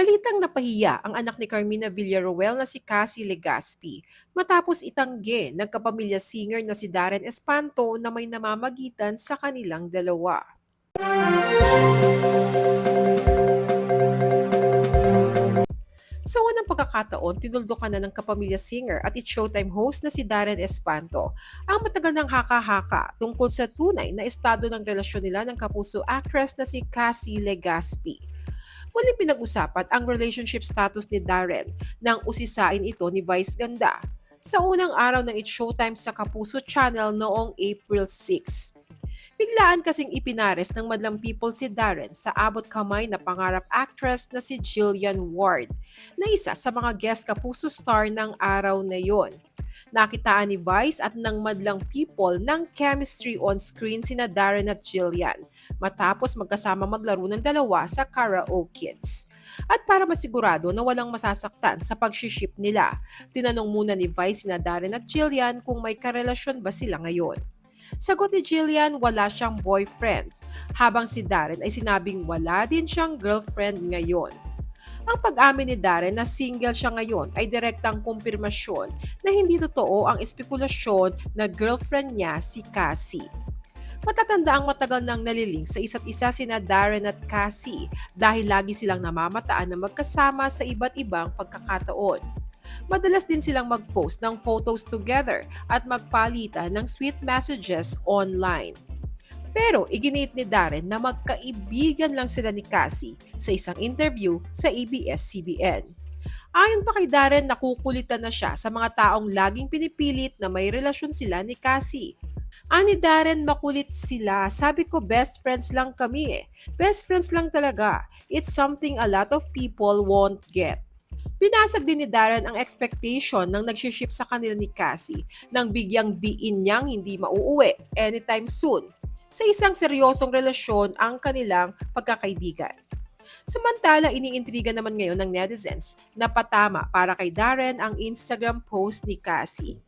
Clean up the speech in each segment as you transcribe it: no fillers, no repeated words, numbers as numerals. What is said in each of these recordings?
Balitang napahiya ang anak ni Carmina Villaruel na si Cassie Legaspi matapos itanggi ng kapamilya singer na si Darren Espanto na may namamagitan sa kanilang dalawa. Sa unang pagkakataon, tinuldukan na ng kapamilya singer at It's Showtime host na si Darren Espanto ang matagal ng haka-haka tungkol sa tunay na estado ng relasyon nila ng kapuso actress na si Cassie Legaspi. Muling pinag-usapan ang relationship status ni Darren nang usisain ito ni Vice Ganda sa unang araw ng It's Showtime sa Kapuso Channel noong April 6. Biglaan kasing ipinares ng madlang people si Darren sa abot kamay na pangarap actress na si Jillian Ward, na isa sa mga guest Kapuso star ng araw na yon. Nakitaan ni Vice at ng madlang people ng chemistry on screen sina Darren at Jillian matapos magkasama maglaro ng dalawa sa Karaoke Kids. At para masigurado na walang masasaktan sa pag-ship nila, tinanong muna ni Vice sina Darren at Jillian kung may karelasyon ba sila ngayon. Sagot ni Jillian, wala siyang boyfriend, habang si Darren ay sinabing wala din siyang girlfriend ngayon. Ang pag-amin ni Darren na single siya ngayon ay direktang kumpirmasyon na hindi totoo ang espekulasyon na girlfriend niya si Cassie. Matatanda ang matagal nang naliling sa isa't isa sina Darren at Cassie dahil lagi silang namamataan na magkasama sa iba't ibang pagkakataon. Madalas din silang mag-post ng photos together at magpalitan ng sweet messages online. Pero iginit ni Darren na magkaibigan lang sila ni Cassie sa isang interview sa ABS-CBN. Ayon pa kay Darren, nakukulitan na siya sa mga taong laging pinipilit na may relasyon sila ni Cassie. Ani Darren, makulit sila. Sabi ko, best friends lang kami eh. Best friends lang talaga. It's something a lot of people won't get. Binasag din ni Darren ang expectation ng nagsiship sa kanila ni Cassie nang bigyang diin niyang hindi mauuwi anytime soon sa isang seryosong relasyon ang kanilang pagkakaibigan. Samantala, iniintriga naman ngayon ng netizens na patama para kay Darren ang Instagram post ni Cassie.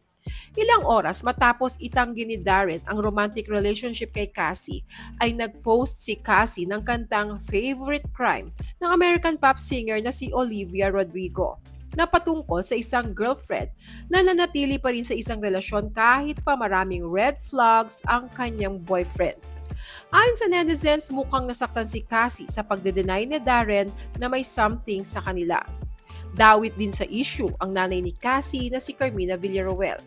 Ilang oras matapos itanggi ni Darren ang romantic relationship kay Cassie, ay nag-post si Cassie ng kantang Favorite Crime ng American pop singer na si Olivia Rodrigo na patungkol sa isang girlfriend na nanatili pa rin sa isang relasyon kahit pa maraming red flags ang kanyang boyfriend. Ayon sa netizens, mukhang nasaktan si Cassie sa pagde-deny ni Darren na may something sa kanila. Dawit din sa issue ang nanay ni Cassie na si Carmina Villaruel.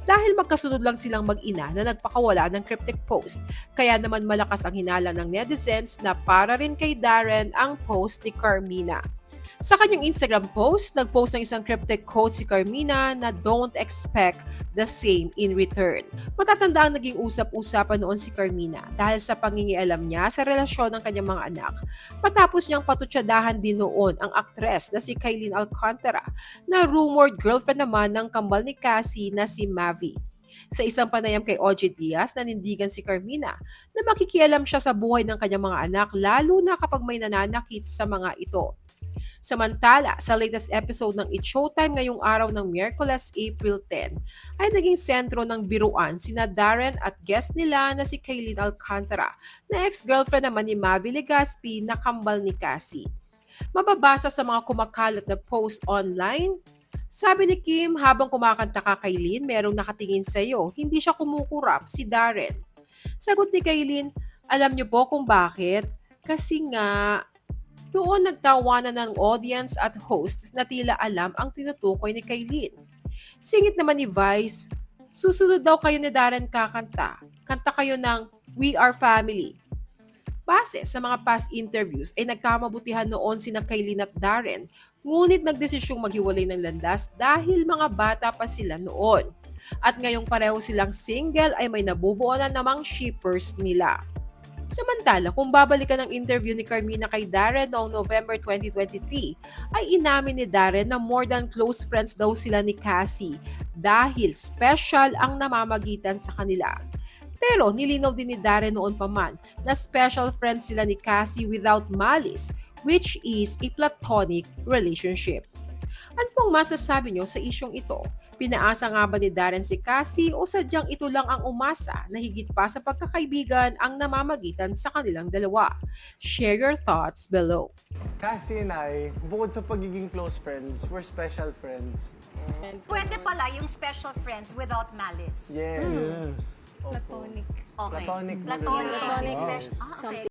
Dahil magkasunod lang silang mag-ina na nagpakawala ng cryptic post, kaya naman malakas ang hinala ng netizens na para rin kay Darren ang post ni Carmina. Sa kanyang Instagram post, nag-post ng isang cryptic quote si Carmina na don't expect the same in return. Matatanda ang naging usap-usapan noon si Carmina dahil sa pangingialam niya sa relasyon ng kanyang mga anak. Matapos niyang patutsadahan din noon ang aktres na si Kailin Alcantara na rumored girlfriend naman ng kambal ni Cassie na si Mavi. Sa isang panayam kay OJ Diaz, nanindigan si Carmina na makikialam siya sa buhay ng kanyang mga anak lalo na kapag may nananakit sa mga ito. Samantala, sa latest episode ng It's Showtime ngayong araw ng Miyerkules, April 10, ay naging sentro ng biruan sina Darren at guest nila na si Kailin Alcantara na ex-girlfriend naman ni Mavi Legaspi na kambal ni Cassie. Mababasa sa mga kumakalat na post online, sabi ni Kim, habang kumakanta ka Kailin, merong nakatingin sa iyo, hindi siya kumukurap, si Darren. Sagot ni Kailin, alam niyo po kung bakit? Kasi nga, doon nagtawanan ng audience at hosts na tila alam ang tinutukoy ni Kailin. Singit naman ni Vice, susunod daw kayo ni Darren kakanta. Kanta kayo ng We Are Family. Base sa mga past interviews ay nagkamabutihan noon sina Kailin at Darren, ngunit nagdesisyong maghiwalay ng landas dahil mga bata pa sila noon. At ngayong pareho silang single ay may nabubuo na namang shippers nila. Samantala, kung babalikan ang interview ni Carmina kay Darren noong November 2023, ay inamin ni Darren na more than close friends daw sila ni Cassie dahil special ang namamagitan sa kanila. Pero nilinaw din ni Darren noon pa man na special friends sila ni Cassie without malice, which is a platonic relationship. Ano pong masasabi nyo sa isyong ito? Pinaasa nga ba ni Darren si Cassie o sadyang ito lang ang umasa na higit pa sa pagkakaibigan ang namamagitan sa kanilang dalawa? Share your thoughts below. Cassie and I, bukod sa pagiging close friends, we're special friends. Pwede pala yung special friends without malice. Yes. Opo. Platonic. Okay. Platonic. Platonic. relationship. Special. Ah, okay.